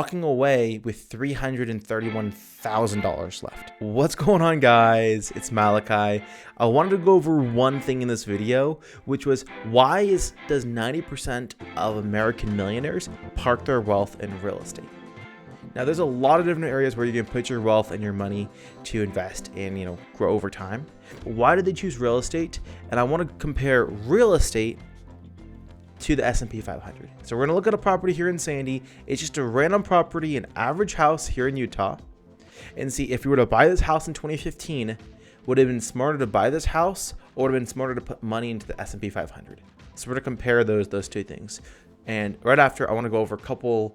walking away with $331,000 left. What's going on, guys? It's Malachi. I wanted to go over one thing in this video, which was does 90% of American millionaires park their wealth in real estate? Now, there's a lot of different areas where you can put your wealth and your money to invest and, grow over time. But why did they choose real estate? And I want to compare real estate to the S&P 500. So we're going to look at a property here in Sandy. It's just a random property, an average house here in Utah, and see if you were to buy this house in 2015, would it have been smarter to buy this house or would it have been smarter to put money into the S&P 500? So we're going to compare those two things. And right after, I want to go over a couple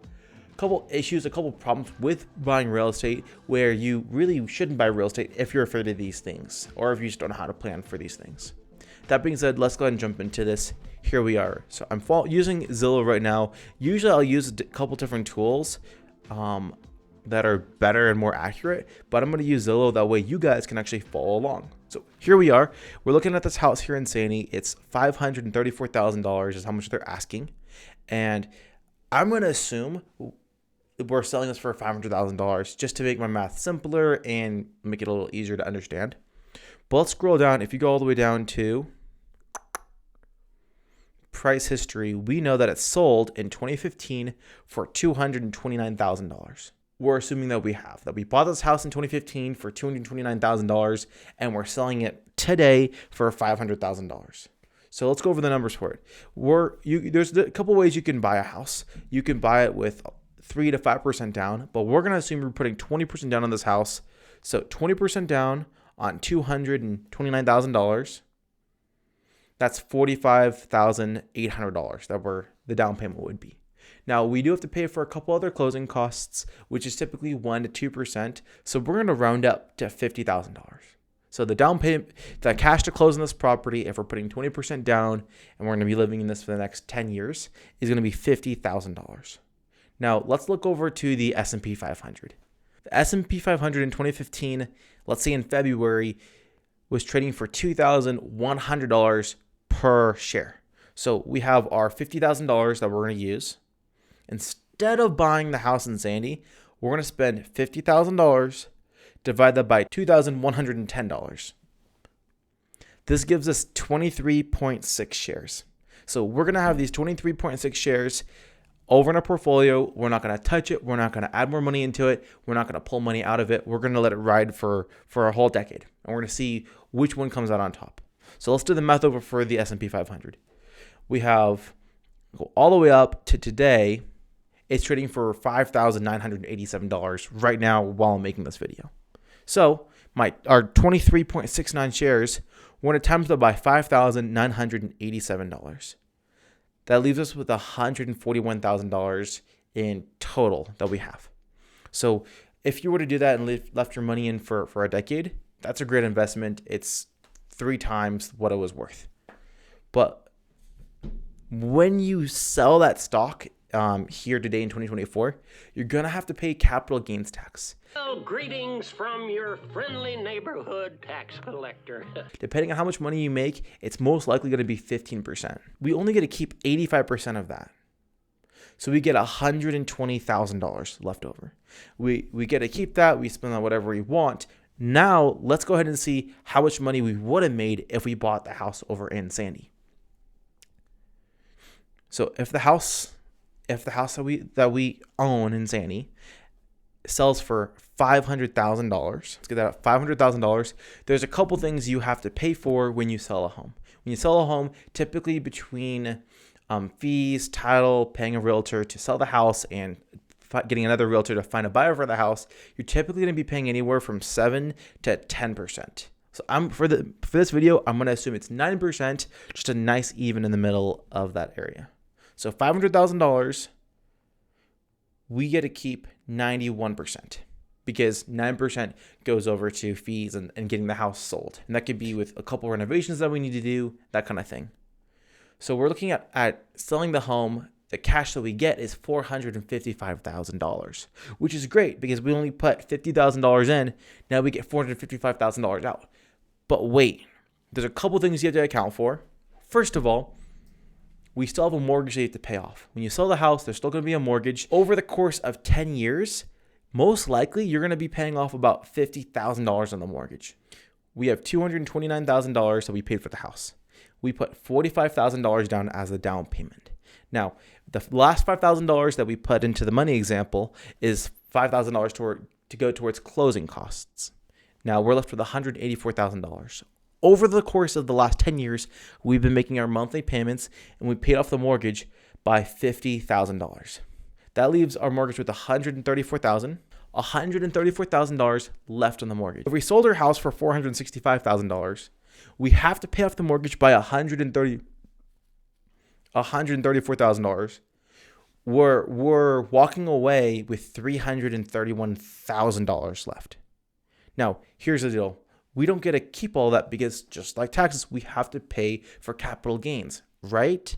issues, a couple problems with buying real estate where you really shouldn't buy real estate if you're afraid of these things or if you just don't know how to plan for these things. That being said, let's go ahead and jump into this. Here we are. So I'm using Zillow right now. Usually I'll use a couple different tools that are better and more accurate, but I'm going to use Zillow. That way you guys can actually follow along. So here we are. We're looking at this house here in Sandy. It's $534,000 is how much they're asking. And I'm going to assume we're selling this for $500,000 just to make my math simpler and make it a little easier to understand. But let's scroll down. If you go all the way down to price history, we know that it sold in 2015 for $229,000. We're assuming that we bought this house in 2015 for $229,000 and we're selling it today for $500,000. So let's go over the numbers for it. There's a couple ways you can buy a house. You can buy it with 3 to 5% down, but we're going to assume you're putting 20% down on this house. So 20% down on $229,000. That's $45,800 that the down payment would be. Now, we do have to pay for a couple other closing costs, which is typically 1 to 2%. So we're going to round up to $50,000. So the down payment, the cash to close on this property, if we're putting 20% down and we're going to be living in this for the next 10 years, is going to be $50,000. Now, let's look over to the S&P 500. The S&P 500 in 2015, let's say in February, was trading for $2,100 per share. So we have our $50,000 that we're going to use. Instead of buying the house in Sandy, we're going to spend $50,000, divide that by $2,110. This gives us 23.6 shares. So we're going to have these 23.6 shares over in our portfolio. We're not going to touch it. We're not going to add more money into it. We're not going to pull money out of it. We're going to let it ride for a whole decade. And we're going to see which one comes out on top. So let's do the math over for the S&P 500. We have go all the way up to today. It's trading for $5,987 right now while I'm making this video. So our 23.69 shares, we're going to times that by $5,987. That leaves us with $141,000 in total that we have. So if you were to do that and left your money in for a decade, that's a great investment. It's 3 times what it was worth. But when you sell that stock here today in 2024, you're going to have to pay capital gains tax. Well, greetings from your friendly neighborhood tax collector. Depending on how much money you make, it's most likely going to be 15%. We only get to keep 85% of that. So we get $120,000 left over. We get to keep that. We spend on whatever we want. Now, let's go ahead and see how much money we would have made if we bought the house over in Sandy. So if the house that we own in Sandy sells for $500,000, let's get that at $500,000. There's a couple things you have to pay for when you sell a home. When you sell a home, typically between fees, title, paying a realtor to sell the house, and getting another realtor to find a buyer for the house, you're typically going to be paying anywhere from 7 to 10%. So for this video, I'm going to assume it's 9%, just a nice even in the middle of that area. So $500,000, we get to keep 91% because 9% goes over to fees and getting the house sold. And that could be with a couple renovations that we need to do, that kind of thing. So we're looking at selling the home. The cash that we get is $455,000, which is great because we only put $50,000 in. Now we get $455,000 out. But wait, there's a couple things you have to account for. First of all, we still have a mortgage that you have to pay off. When you sell the house, there's still going to be a mortgage. Over the course of 10 years, most likely you're going to be paying off about $50,000 on the mortgage. We have $229,000 that we paid for the house. We put $45,000 down as the down payment. Now, the last $5,000 that we put into the money example is $5,000 to go towards closing costs. Now we're left with $184,000. Over the course of the last 10 years, we've been making our monthly payments and we paid off the mortgage by $50,000. That leaves our mortgage with $134,000 left on the mortgage. If we sold our house for $465,000, we have to pay off the mortgage by $134,000. We're walking away with $331,000 left. Now, here's the deal. We don't get to keep all that because just like taxes, we have to pay for capital gains, right?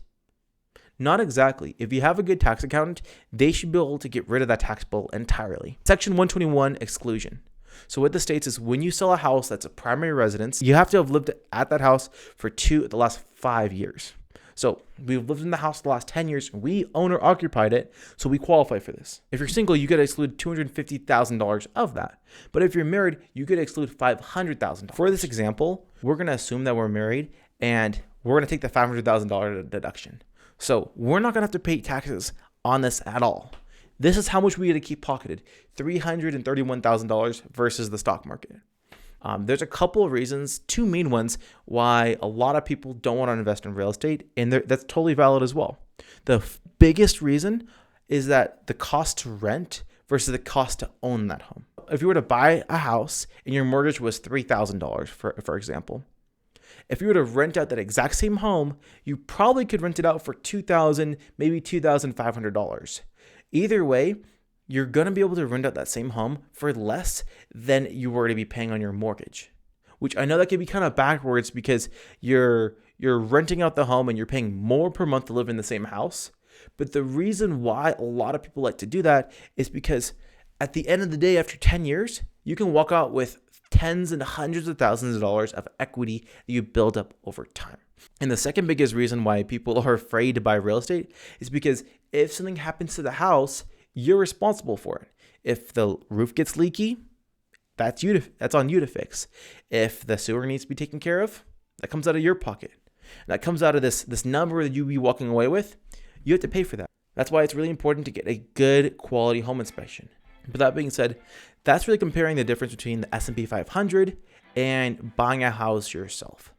Not exactly. If you have a good tax accountant, they should be able to get rid of that tax bill entirely. Section 121, exclusion. So what this states is when you sell a house that's a primary residence, you have to have lived at that house for the last 5 years. So we've lived in the house the last 10 years. We own or occupied it, so we qualify for this. If you're single, you get to exclude $250,000 of that. But if you're married, you get to exclude $500,000. For this example, we're going to assume that we're married, and we're going to take the $500,000 deduction. So we're not going to have to pay taxes on this at all. This is how much we get to keep pocketed, $331,000 versus the stock market. There's a couple of reasons, two main ones, why a lot of people don't want to invest in real estate, and that's totally valid as well. The biggest reason is that the cost to rent versus the cost to own that home. If you were to buy a house and your mortgage was $3,000, for example, if you were to rent out that exact same home, you probably could rent it out for $2,000, maybe $2,500. Either way, you're going to be able to rent out that same home for less than you were to be paying on your mortgage, which I know that can be kind of backwards because you're renting out the home and you're paying more per month to live in the same house. But the reason why a lot of people like to do that is because at the end of the day, after 10 years, you can walk out with tens and hundreds of thousands of dollars of equity that you build up over time. And the second biggest reason why people are afraid to buy real estate is because if something happens to the house, you're responsible for it. If the roof gets leaky, that's on you to fix. If the sewer needs to be taken care of, that comes out of your pocket. And that comes out of this number that you'll be walking away with. You have to pay for that. That's why it's really important to get a good quality home inspection. But that being said, that's really comparing the difference between the S&P 500 and buying a house yourself.